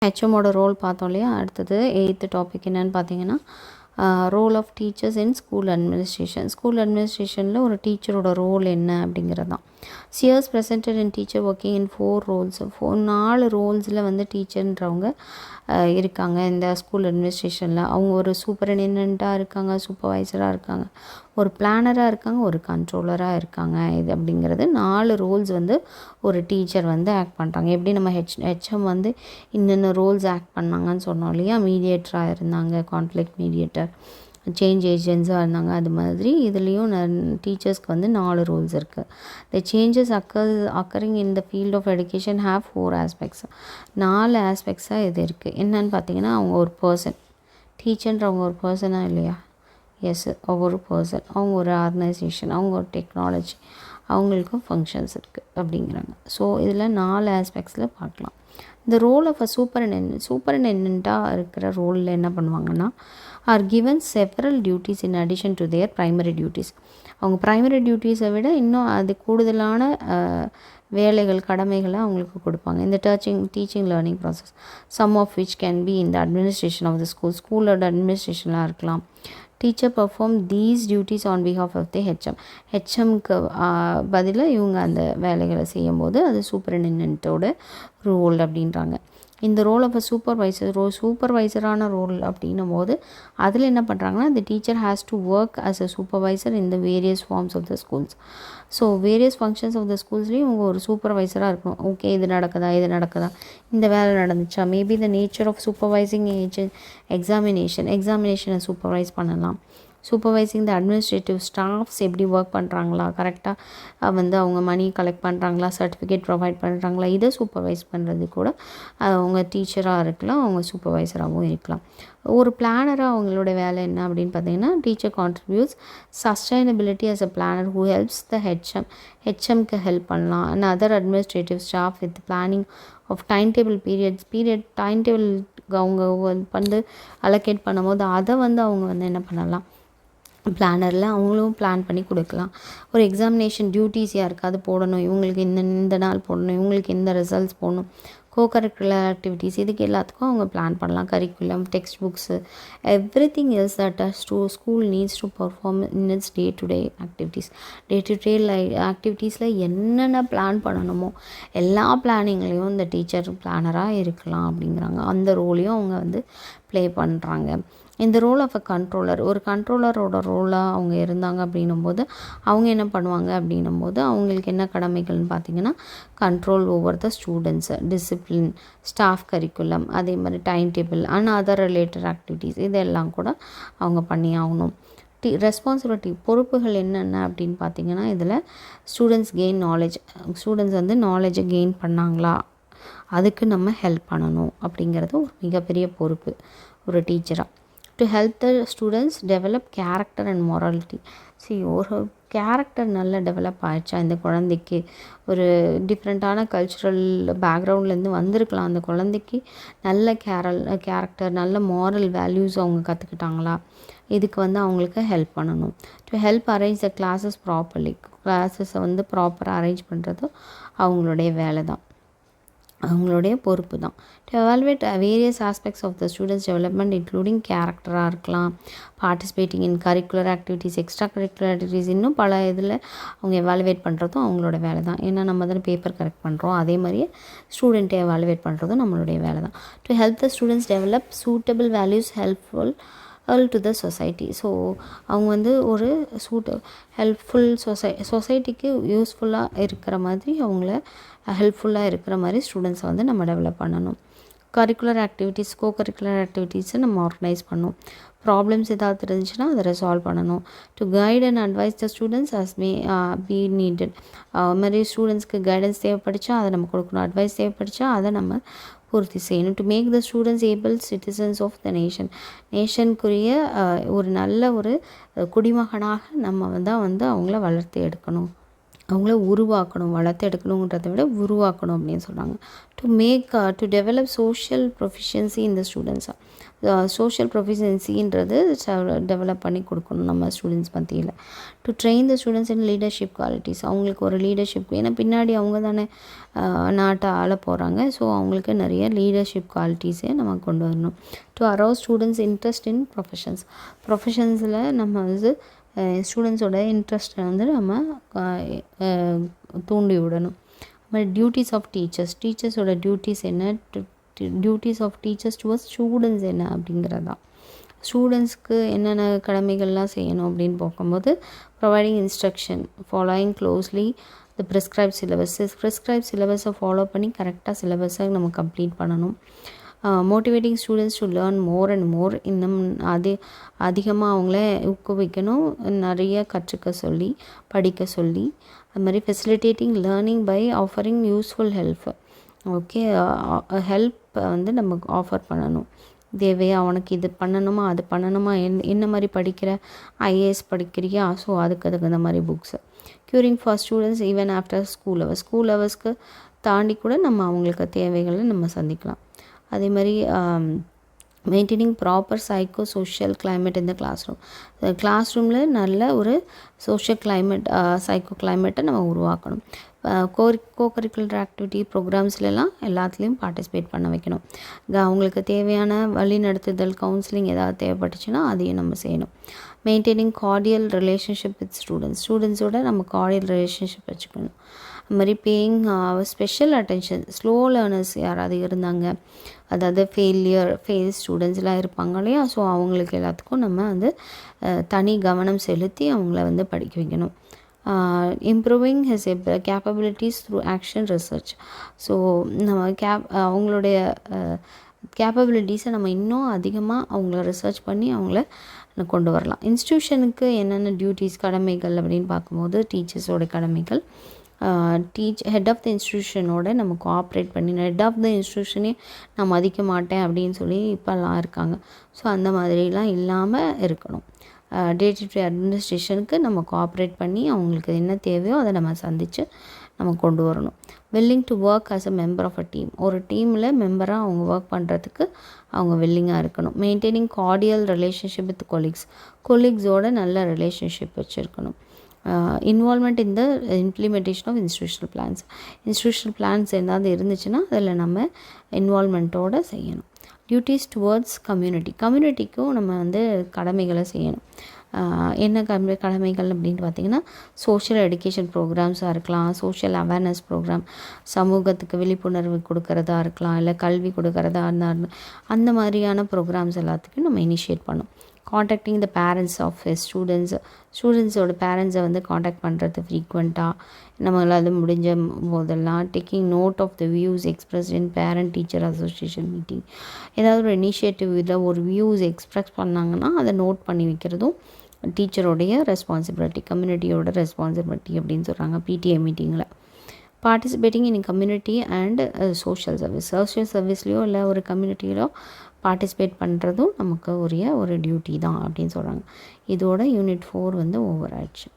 ஹெச்எம்மோட role பார்த்தோம் இல்லையா. அடுத்தது 8th டாபிக் என்னென்னு பார்த்தீங்கன்னா role of teachers in school administration. School அட்மினிஸ்ட்ரேஷனில் ஒரு டீச்சரோட ரோல் என்ன அப்படிங்கிறது தான். Cheers presented in teacher working in 4 roles. 4 ரோல்ஸில் வந்து டீச்சர்ன்றவங்க இருக்காங்க இந்த ஸ்கூல் அட்மினிஸ்ட்ரேஷனில். அவங்க ஒரு சூப்பரிண்டென்டெண்ட்டாக இருக்காங்க, சூப்பர்வைசராக இருக்காங்க, ஒரு பிளானராக இருக்காங்க, ஒரு கண்ட்ரோலராக இருக்காங்க. இது அப்படிங்கிறது 4 ரோல்ஸ் வந்து ஒரு டீச்சர் வந்து ஆக்ட் பண்ணுறாங்க. எப்படி நம்ம ஹெச்எம் வந்து இன்னென்ன ரோல்ஸ் ஆக்ட் பண்ணாங்கன்னு சொன்னோம் இல்லையா. மீடியேட்டராக இருந்தாங்க, கான்ஃப்ளிக்ட் மீடியேட்டர், சேஞ்ச் ஏஜென்ட்ஸாக இருந்தாங்க. அது மாதிரி இதுலேயும் டீச்சர்ஸ்க்கு வந்து 4 ரோல்ஸ் இருக்குது. The changes occurring in the field of education have 4 aspects. 4 ஆஸ்பெக்ட்ஸாக இது இருக்குது. என்னன்னு பார்த்தீங்கன்னா, அவங்க ஒரு பர்சன், டீச்சர்ன்றவங்க ஒரு பர்சனாக இல்லையா. எஸ், ஒரு பர்சன், அவங்க ஒரு ஆர்கனைசேஷன், அவங்க ஒரு டெக்னாலஜி, அவங்களுக்கும் ஃபங்க்ஷன்ஸ் இருக்குது அப்படிங்கிறாங்க. ஸோ இதில் 4 ஆஸ்பெக்ட்ஸில் பார்க்கலாம். இந்த ரோல் ஆஃப் அ சூப்பரிண்டென்டெண்ட்டாக இருக்கிற ரோலில் என்ன பண்ணுவாங்கன்னா, are given several duties in addition to their primary duties. அவங்க ப்ரைமரி டியூட்டிஸை விட இன்னும் அது கூடுதலான வேலைகள், கடமைகளை அவங்களுக்கு கொடுப்பாங்க. இந்த teaching learning process some of which can be இந்த அட்மினிஸ்ட்ரேஷன் ஆஃப் த ஸ்கூலோட அட்மினிஸ்ட்ரேஷனாக இருக்கலாம். Teacher perform these duties on behalf of the ஹெச்எம்க்கு பதிலாக இவங்க அந்த வேலைகளை செய்யும்போது அது சூப்பரிண்டென்டென்ட்டோட ரோல் அப்படின்றாங்க. இந்த ரோல் ஆஃப் அ சூப்பர்வைசரான ரோல் அப்படின்னும் போது அதில் என்ன பண்ணுறாங்கன்னா, the teacher has to work as a supervisor in the various forms of the schools. So various functions of the ஸ்கூல்ஸ்லேயும் இவங்க ஒரு சூப்பர்வைசராக இருக்கணும். ஓகே, இது நடக்குதா, இந்த வேலை நடந்துச்சா, maybe the nature of supervising எக்ஸாமினேஷனை சூப்பர்வைஸ் பண்ணலாம். சூப்பர்வைசிங் த அட்மினிஸ்ட்ரேட்டிவ் ஸ்டாஃப்ஸ் எப்படி ஒர்க் பண்ணுறாங்களா, கரெக்டாக வந்து அவங்க மணி கலெக்ட் பண்ணுறாங்களா, சர்டிஃபிகேட் ப்ரொவைட் பண்ணுறாங்களா, இதை சூப்பர்வைஸ் பண்ணுறது கூட அவங்க டீச்சராக இருக்கலாம், அவங்க சூப்பர்வைசராகவும் இருக்கலாம். ஒரு பிளானராக அவங்களோட வேலை என்ன அப்படின்னு பார்த்தீங்கன்னா, teacher contributes sustainability as a planner who helps the ஹெச்எம்க்கு ஹெல்ப் பண்ணலாம். And other administrative staff with planning of time table time table அவங்க வந்து அலோகேட் பண்ணும்போது அதை வந்து அவங்க வந்து என்ன பண்ணலாம், பிளானரில் அவங்களும் பிளான் பண்ணி கொடுக்கலாம். ஒரு எக்ஸாமினேஷன் டியூட்டிஸ் யாருக்கு அது போடணும், இவங்களுக்கு இந்த நாள் போடணும், இவங்களுக்கு இந்த ரிசல்ட்ஸ் போடணும், கரிக்குலர் ஆக்டிவிட்டீஸ், இதுக்கு எல்லாத்துக்கும் அவங்க பிளான் பண்ணலாம். Curriculum, textbooks, everything else that school needs to perform in its day to day ஆக்டிவிட்டீஸில் என்னென்ன பிளான் பண்ணணுமோ எல்லா பிளானிங்லேயும் இந்த டீச்சர் பிளானராக இருக்கலாம் அப்படிங்கிறாங்க. அந்த ரோலையும் அவங்க வந்து ப்ளே பண்ணுறாங்க. இந்த ரோல் ஆஃப் அ கண்ட்ரோலர், ஒரு கண்ட்ரோலரோட ரோலாக அவங்க இருந்தாங்க அப்படின்னும்போது அவங்க என்ன பண்ணுவாங்க அப்படின்னும்போது அவங்களுக்கு என்ன கடமைகள்னு பார்த்திங்கன்னா, control over the students, discipline, staff curriculum, அதே மாதிரி time table and other related activities இதெல்லாம் கூட அவங்க பண்ணி ஆகணும். ரெஸ்பான்சிபிலிட்டி, பொறுப்புகள் என்னென்ன அப்படின்னு பார்த்திங்கன்னா, இதில் ஸ்டூடெண்ட்ஸ் ஸ்டூடெண்ட்ஸ் வந்து நாலேஜை கெயின் பண்ணாங்களா, அதுக்கு நம்ம ஹெல்ப் பண்ணணும் அப்படிங்கிறது ஒரு மிகப்பெரிய பொறுப்பு ஒரு டீச்சராக. To help the students develop character and morality. ஒரு கேரக்டர் நல்லா டெவலப் ஆகிடுச்சா, இந்த குழந்தைக்கு ஒரு டிஃப்ரெண்ட்டான கல்ச்சுரல் பேக்ரவுண்ட்லேருந்து வந்திருக்கலாம், அந்த குழந்தைக்கு நல்ல கேரக்டர், நல்ல மாரல் வேல்யூஸ் அவங்க கற்றுக்கிட்டாங்களா, இதுக்கு வந்து அவங்களுக்கு ஹெல்ப் பண்ணணும். To help arrange the classes properly, கிளாஸஸை வந்து ப்ராப்பராக அரேஞ்ச் பண்ணுறது அவங்களுடைய வேலை தான், அவங்களுடைய பொறுப்பு தான். To evaluate various aspects of the students development including கேரக்டராக இருக்கலாம், participating in curricular activities, extra curricular activities, இன்னும் பல இதில் அவங்க எவாலுவேட் பண்ணுறதும் அவங்களோட வேலை தான். ஏன்னா நம்ம தானே பேப்பர் கரெக்ட் பண்ணுறோம், அதே மாதிரியே ஸ்டூடெண்ட்டை எவாலுவேட் பண்ணுறதும் நம்மளுடைய வேலை தான். To help the students develop suitable values helpful to the society. So அவங்க வந்து ஒரு ஹெல்ப்ஃபுல் சொசைட்டிக்கு யூஸ்ஃபுல்லாக இருக்கிற மாதிரி, அவங்கள ஹெல்ப்ஃபுல்லாக இருக்கிற மாதிரி ஸ்டூடெண்ட்ஸை வந்து நம்ம டெவலப் பண்ணணும். கரிக்குலர் ஆக்டிவிட்டீஸ், கரிக்குலர் ஆக்டிவிட்டீஸை நம்ம ஆர்கனைஸ் பண்ணணும். ப்ராப்ளம்ஸ் ஏதாவது இருந்துச்சுன்னா அதை ரெசால்வ் பண்ணணும். To guide and advise the students as may be needed. அது மாதிரி ஸ்டூடெண்ட்ஸ்க்கு கைடன்ஸ் தேவைப்படிச்சா அதை நம்ம கொடுக்கணும், அட்வைஸ் தேவைப்படிச்சா அதை நம்ம பூர்த்தி செய்யணும். To make the students able citizens of the நேஷனுக்குரிய ஒரு நல்ல ஒரு குடிமகனாக நம்ம வந்து அவங்கள வளர்த்து எடுக்கணும் அவங்கள உருவாக்கணும், வளர்த்தெடுக்கணுன்றதை விட உருவாக்கணும் அப்படின்னு சொல்கிறாங்க. டு டெவலப் சோஷியல் ப்ரொஃபிஷியன்சி இந்த ஸ்டூடெண்ட்ஸாக. சோஷியல் ப்ரொஃபிஷியன்சின்றது டெவலப் பண்ணி கொடுக்கணும் நம்ம ஸ்டூடெண்ட்ஸ் மத்தியில். To train the students in leadership qualities. அவங்களுக்கு ஒரு லீடர்ஷிப், ஏன்னா பின்னாடி அவங்க தானே நாட்டை ஆள போகிறாங்க. ஸோ அவங்களுக்கு நிறைய லீடர்ஷிப் குவாலிட்டிஸே நம்ம கொண்டு வரணும். To arouse students interest in ப்ரொஃபஷன்ஸில் நம்ம வந்து ஸ்டூடெண்ட்ஸோட இன்ட்ரெஸ்ட்டை வந்து நம்ம தூண்டி விடணும். டியூட்டிஸ் ஆஃப் டீச்சர்ஸோட டியூட்டிஸ் என்ன, duties of teachers towards students என்ன அப்படிங்கிறதான். ஸ்டூடெண்ட்ஸ்க்கு என்னென்ன கடமைகள்லாம் செய்யணும் அப்படின்னு பார்க்கும்போது, providing instruction, following closely the prescribe சிலபஸை ஃபாலோ பண்ணி கரெக்டாக சிலபஸை நம்ம கம்ப்ளீட் பண்ணணும். Motivating students to learn more and more. இன்னும் அதிகமாக அவங்கள ஊக்குவிக்கணும், நிறைய கற்றுக்க சொல்லி, படிக்க சொல்லி. அது மாதிரி facilitating learning by offering useful help. Okay, help வந்து நம்ம ஆஃபர் பண்ணணும். தேவையா, அவனுக்கு இது பண்ணணுமா அது பண்ணணுமா, என்ன மாதிரி படிக்கிற, ஐஏஎஸ் படிக்கிறியா, ஸோ அதுக்கு தகுந்த மாதிரி books. Curing for students even after school ஹவர்ஸ்க்கு தாண்டி கூட நம்ம அவங்களுக்கு தேவைகளை நம்ம சந்திக்கலாம். அதே மாதிரி maintaining proper psycho social climate இந்த கிளாஸ் ரூமில் நல்ல ஒரு சோஷியல் கிளைமேட், சைக்கோ கிளைமேட்டை நம்ம உருவாக்கணும். கரிக்குலர் ஆக்டிவிட்டி ப்ரோக்ராம்ஸ்லாம் எல்லாத்துலேயும் பார்ட்டிசிபேட் பண்ண வைக்கணும். அவங்களுக்கு தேவையான வழிநடத்துதல், கவுன்சிலிங் ஏதாவது தேவைப்பட்டுச்சுன்னா அதையும் நம்ம செய்யணும். மெயின்டைனிங் கார்டியல் ரிலேஷன்ஷிப் வித் ஸ்டூடெண்ட்ஸோட நம்ம கார்டியல் ரிலேஷன்ஷிப் வச்சுக்கணும். அது மாதிரி paying special attention, slow learners யாராவது இருந்தாங்க, அதாவது ஃபெயில் ஸ்டூடெண்ட்ஸ்லாம் இருப்பாங்க இல்லையா, ஸோ அவங்களுக்கு எல்லாத்துக்கும் நம்ம வந்து தனி கவனம் செலுத்தி அவங்கள வந்து படிக்க வைக்கணும். Improving his capabilities through action research. So நம்ம அவங்களுடைய கேப்பபிலிட்டிஸை நம்ம இன்னும் அதிகமாக அவங்கள ரிசர்ச் பண்ணி அவங்கள கொண்டு வரலாம். இன்ஸ்டியூஷனுக்கு என்னென்ன டியூட்டிஸ், கடமைகள் அப்படின்னு பார்க்கும்போது, டீச்சர்ஸோட கடமைகள், ஹெட் ஆஃப் த இன்ஸ்டியூஷனோட நம்ம கோஆப்ரேட் பண்ணி, ஹெட் ஆஃப் த இன்ஸ்டியூஷனே நான் மதிக்க மாட்டேன் அப்படின்னு சொல்லி இப்போல்லாம் இருக்காங்க. ஸோ அந்த மாதிரிலாம் இல்லாமல் இருக்கணும். டே டு டே அட்மினிஸ்ட்ரேஷனுக்கு நம்ம கோஆப்ரேட் பண்ணி அவங்களுக்கு என்ன தேவையோ அதை நம்ம சந்தித்து நம்ம கொண்டு வரணும். Willing to work as a member of a team. ஒரு டீமில் மெம்பராக அவங்க ஒர்க் பண்ணுறதுக்கு அவங்க வில்லிங்காக இருக்கணும். மெயின்டைனிங் கார்டியல் ரிலேஷன்ஷிப் வித் கொலீக்ஸோட நல்ல ரிலேஷன்ஷிப் வச்சுருக்கணும். Involvement in the implementation of institutional plans ஏதாவது இருந்துச்சுன்னா அதில் நம்ம இன்வால்மெண்ட்டோடு செய்யணும். டியூட்டிஸ் டுவர்ட்ஸ் கம்யூனிட்டிக்கும் நம்ம வந்து கடமைகளை செய்யணும். என்ன கடமைகள் அப்படின்னு பார்த்திங்கன்னா, சோஷியல் எடுகேஷன் ப்ரோக்ராம்ஸாக இருக்கலாம், சோஷியல் அவேர்னஸ் ப்ரோக்ராம், சமூகத்துக்கு விழிப்புணர்வு கொடுக்கறதா இருக்கலாம், இல்லை கல்வி கொடுக்கறதா இருந்தாலும் அந்த மாதிரியான ப்ரோக்ராம்ஸ் எல்லாத்துக்கும் நம்ம இனிஷியேட் பண்ணோம். காண்டாக்டிங் த பேரண்ட்ஸ் ஆஃப் ஸ்டூடெண்ட்ஸோட பேரண்ட்ஸை வந்து காண்டாக்ட் பண்ணுறது ஃப்ரீக்வெண்ட்டாக நம்மளால் முடிஞ்ச போதெல்லாம். Taking note of the views express in parent teacher association meeting. ஏதாவது ஒரு இனிஷியேட்டிவ் இதில் ஒரு வியூஸ் எக்ஸ்பிரஸ் பண்ணாங்கன்னா அதை நோட் பண்ணி வைக்கிறதும் டீச்சரோடைய ரெஸ்பான்சிபிலிட்டி, கம்யூனிட்டியோட ரெஸ்பான்சிபிலிட்டி அப்படின்னு சொல்கிறாங்க பிடிஏ மீட்டிங்கில். Participating in community and social சர்வீஸ்லேயோ இல்லை ஒரு கம்யூனிட்டியிலோ பார்ட்டிசிபேட் பண்ணுறதும் நமக்கு உரிய ஒரு டியூட்டி தான் அப்படின்னு சொல்கிறாங்க. இதோட யூனிட் 4 வந்து ஓவர் ஆயிடுச்சு.